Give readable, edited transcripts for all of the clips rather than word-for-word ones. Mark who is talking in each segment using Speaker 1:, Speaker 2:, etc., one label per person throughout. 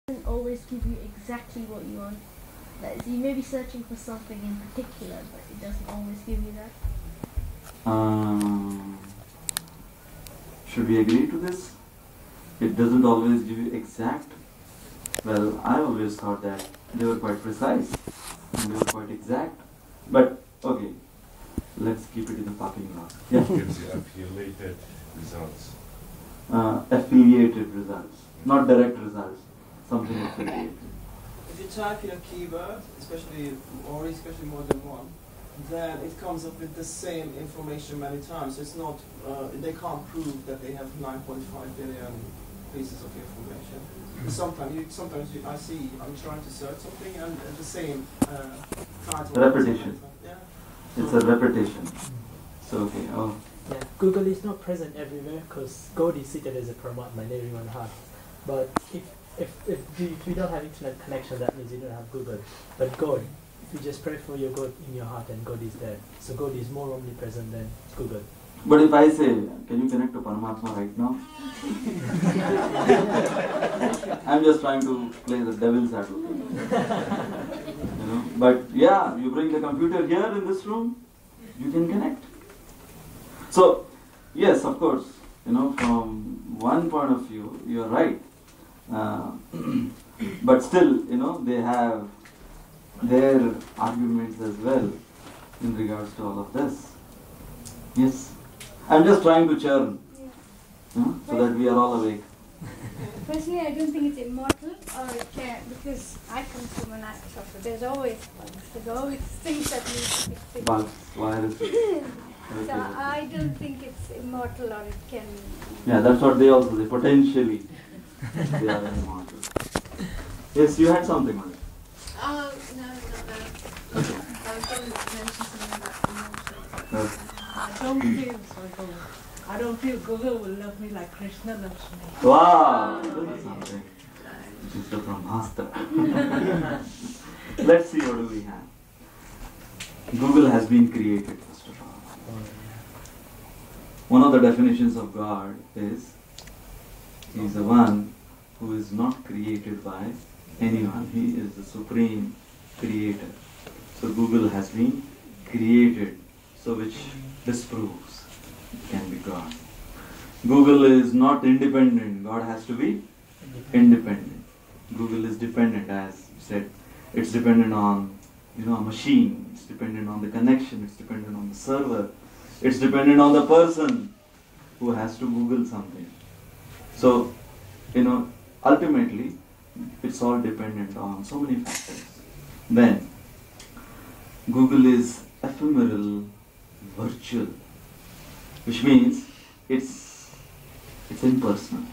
Speaker 1: doesn't always give you exactly what you want. That is, you may be searching for something in particular, but it doesn't always give you that.
Speaker 2: Should we agree to this? It doesn't always give you exact. Well, I always thought that they were quite precise and they were quite exact. But okay, let's keep it in the parking lot. Yeah.
Speaker 3: It gives you affiliated results.
Speaker 2: Affiliated results, not direct results. Something affiliated.
Speaker 4: If you type in a keyword, especially more than one, then it comes up with the same information many times. So it's not, they can't prove that they have 9.5 billion pieces of information. Sometimes I see, I'm trying to search something and the same title.
Speaker 2: Repetition.
Speaker 4: Yeah.
Speaker 2: It's a repetition. So okay. Oh.
Speaker 5: Yeah, Google is not present everywhere because God is seated as a Paramatma in everyone's heart. But if you don't have internet connection, that means you don't have Google. But God, if you just pray for your God in your heart, and God is there. So God is more omnipresent than Google.
Speaker 2: But if I say, can you connect to Paramatma right now? I'm just trying to play the devil's advocate. But yeah, you bring the computer here in this room, you can connect. So, yes, of course, from one point of view, you're right. But still, they have their arguments as well in regards to all of this. Yes. I'm just trying to churn, so that we are all awake.
Speaker 6: Personally, I don't think it's immortal, or it can, because I come from an actor, so there's always bugs, there's always things that need to be fixed.
Speaker 2: Bugs, viruses.
Speaker 6: So I don't think it's immortal, or it can...
Speaker 2: Yeah, that's what they also say, potentially they are immortal. Yes, you had something on it.
Speaker 7: No.
Speaker 2: Okay.
Speaker 7: I was going to mention something about emotions.
Speaker 2: Okay.
Speaker 8: I don't feel Google will love me like Krishna loves me.
Speaker 2: Wow, this is something. It is the Brahmastra. Let's see what do we have. Google has been created, first of all. One of the definitions of God is He is the one who is not created by anyone. He is the supreme creator. So Google has been created, so which disproves it can be God. Google is not independent. God has to be independent. Google is dependent, as you said. It's dependent on a machine. It's dependent on the connection. It's dependent on the server. It's dependent on the person who has to Google something. So, ultimately, it's all dependent on so many factors. Then, Google is ephemeral, virtual, which means it's impersonal.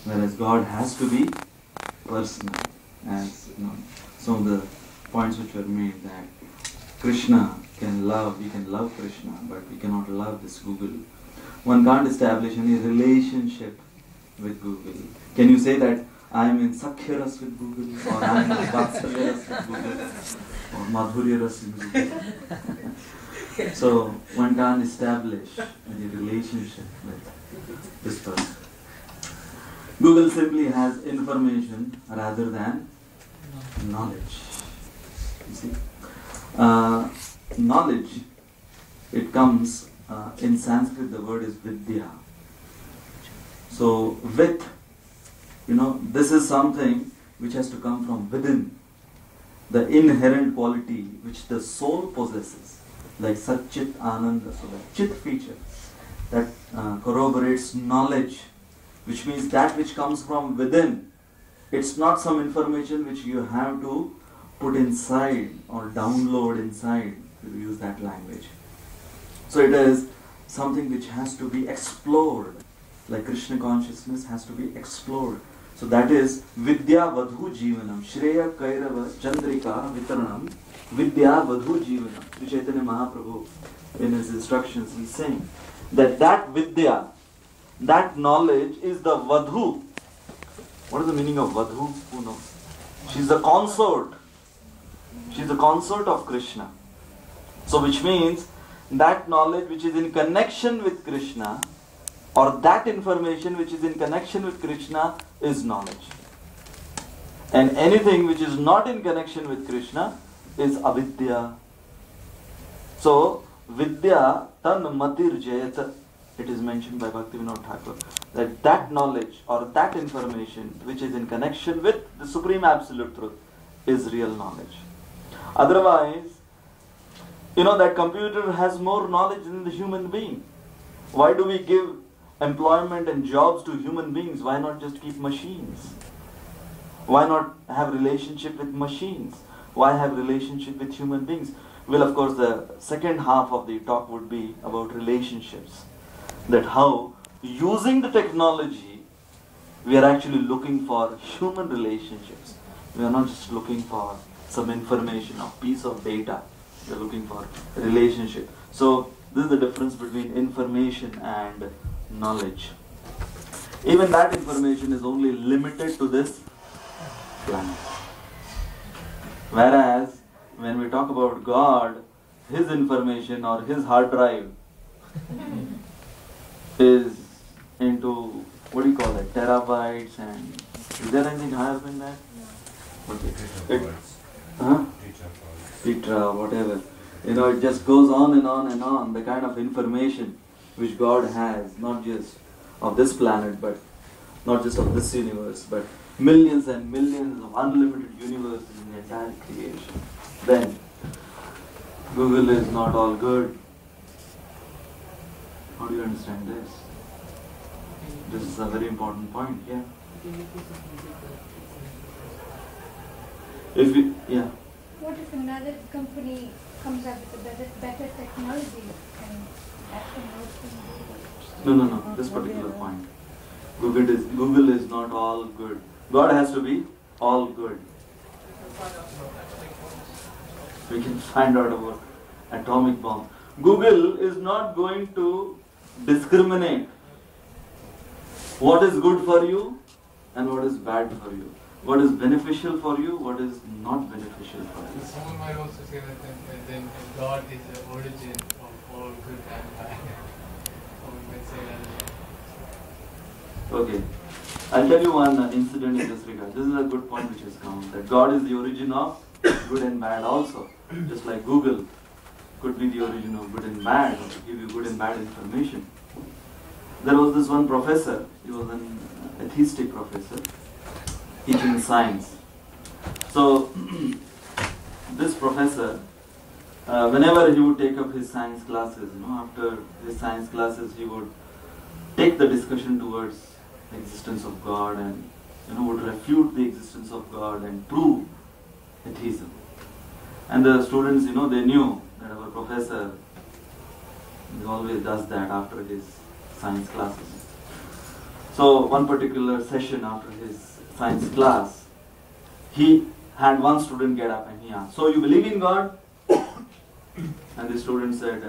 Speaker 2: Whereas God has to be personal, as some of the points which were made, that Krishna we can love Krishna, but we cannot love this Google. One can't establish any relationship with Google. Can you say that I am in Sakhyaras with Google, or I am in Vatsalyaras with Google, or Madhuryaras with Google? So one can't establish any relationship with this person. Google simply has information rather than knowledge. You see, knowledge, it comes in Sanskrit. The word is vidya. So with, this is something which has to come from within, the inherent quality which the soul possesses, like Satchit Ananda, so that Chit feature that corroborates knowledge, which means that which comes from within. It's not some information which you have to put inside or download inside, to use that language. So it is something which has to be explored, like Krishna consciousness has to be explored. So that is Vidya Vadhu Jivanam, Shreya Kairava Chandrika Vitaranam, Vidya Vadhu Jivanam. Sri Chaitanya Mahaprabhu, in his instructions, he is saying that Vidya, that knowledge is the Vadhu. What is the meaning of Vadhu? Who knows? She is the consort. She is the consort of Krishna. So which means that knowledge which is in connection with Krishna, or that information which is in connection with Krishna, is knowledge. And anything which is not in connection with Krishna is avidya. So, vidya tan matir jayat, it is mentioned by Bhaktivinoda Thakur, that knowledge or that information which is in connection with the Supreme Absolute Truth is real knowledge. Otherwise, that computer has more knowledge than the human being. Why do we give employment and jobs to human beings? Why not just keep machines? Why not have relationship with machines? Why have relationship with human beings? Well, of course, the second half of the talk would be about relationships. That how, using the technology, we are actually looking for human relationships. We are not just looking for some information or piece of data. We are looking for relationship. So, this is the difference between information and knowledge. Even that information is only limited to this planet. Whereas, when we talk about God, His information or His hard drive is into, what do you call it, terabytes, and is there anything higher than that? Okay. Petra, whatever. It just goes on and on and on, the kind of information which God has, not just of this planet, but not just of this universe, but millions and millions of unlimited universes in the entire creation. Then, Google is not all good. How do you understand this? This is a very important point, yeah.
Speaker 6: What if another company comes up with a better technology and that can work in Google?
Speaker 2: No, this particular point. Google is not all good. God has to be all good. We can find out about atomic bomb. Google is not going to discriminate what is good for you and what is bad for you. What is beneficial for you, what is not beneficial for you.
Speaker 9: Someone might also say that then God is the origin of all good and bad. Or we might say that.
Speaker 2: Okay. I'll tell you one incident in this regard. This is a good point which has come. That God is the origin of good and bad also. Just like Google could be the origin of good and bad, or to give you good and bad information. There was this one professor, he was an atheistic professor, teaching science. So, this professor, whenever he would take up his science classes, after his science classes, he would take the discussion towards the existence of God and, would refute the existence of God and prove atheism. And the students, they knew that our professor always does that after his science classes. So, one particular session after his science class, he had one student get up and he asked, "So you believe in God?" And the student said,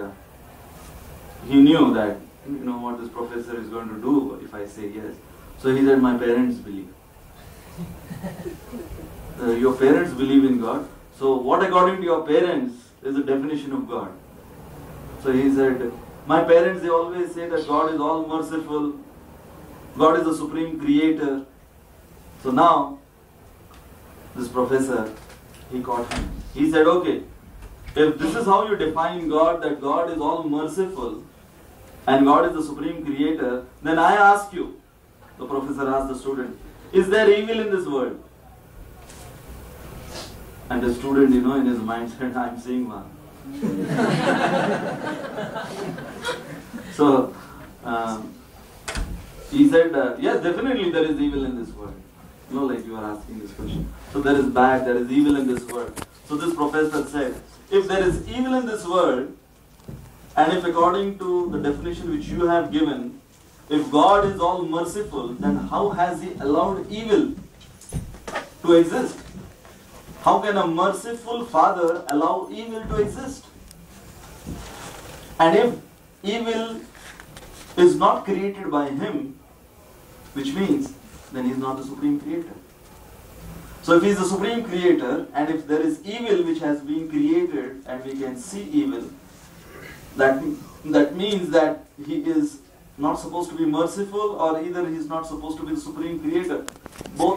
Speaker 2: he knew that, what this professor is going to do if I say yes. So he said, "My parents believe." Your parents believe in God? So what according to your parents is the definition of God? So he said, "My parents, they always say that God is all merciful, God is the supreme creator." So now, this professor, he caught him. He said, "Okay, if this is how you define God, that God is all merciful and God is the supreme creator, then I ask you," the professor asked the student, "is there evil in this world?" And the student, in his mind said, "I'm seeing one." So, he said, "Yes, definitely there is evil in this world." Like you are asking this question. So there is bad, there is evil in this world. So this professor said, if there is evil in this world, and if according to the definition which you have given, if God is all merciful, then how has He allowed evil to exist? How can a merciful Father allow evil to exist? And if evil is not created by Him, which means then He is not the supreme creator. So if He is the supreme creator, and if there is evil which has been created and we can see evil, that means that He is not supposed to be merciful, or either He is not supposed to be the supreme creator. Both